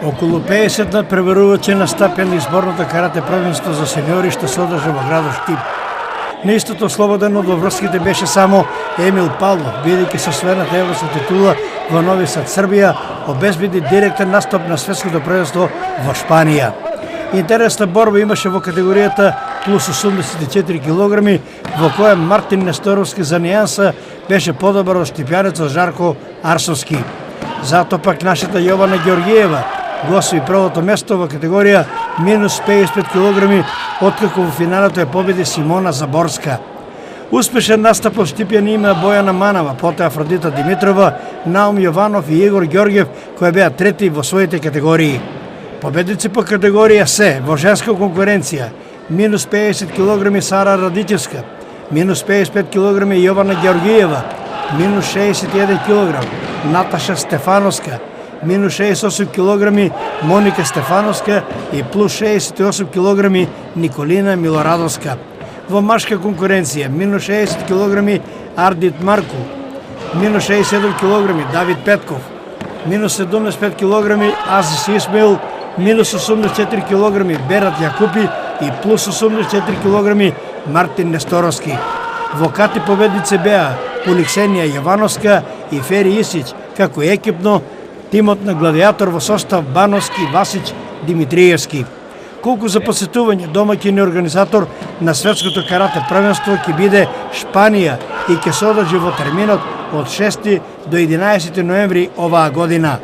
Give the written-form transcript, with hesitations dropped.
Околу 50 надпреварувачи настапени изборното карате првенство за сениори што се одржа во градот Штип. На истото слободен од врските беше само Емил Павлов, бидејќи со освоената европска титула во Нови Сад, Србија, обезбеди директен настап на светското првенство во Шпанија. Интересна борба имаше во категоријата плюс 84 кг, во која Мартин Несторовски за нијанса беше подобар од штипјанецот Жарко Арсовски. Затоа пак нашата Јована Ѓоргиева го освои првото место во категорија минус 55 кг, откако во финалето ја победи Симона Заборска. Успешен настап од штипјани има Бојана Манава, потоа Афродита Димитрова, Наум Јованов и Егор Ѓорѓев, кои беа трети во своите категории. Победници по категорија се во женска конкуренција минус 50 кг Сара Радичевска, минус 55 кг Јована Ѓоргиева, минус 61 кг Наташа Стефановска, минус 68 кг Моника Стефановска и плюс 68 кг Николина Милорадовска. Во машка конкуренција минус 60 кг Ардит Марко, минус 67 кг Давид Петков, минус 75 кг Азис Исмаил, минус 84 кг Берат Јакупи и плюс 84 кг Мартин Несторовски. Во кати победници беа Поликсенија Јовановска и Фери Исич, како екипно тимот на Гладиатор во состав Бановски, Васич, Димитриевски. Колку за посетување, домаќин и организатор на светското карате првенство ќе биде Шпанија и ќе се одржи во терминот од 6 до 11 ноември оваа година.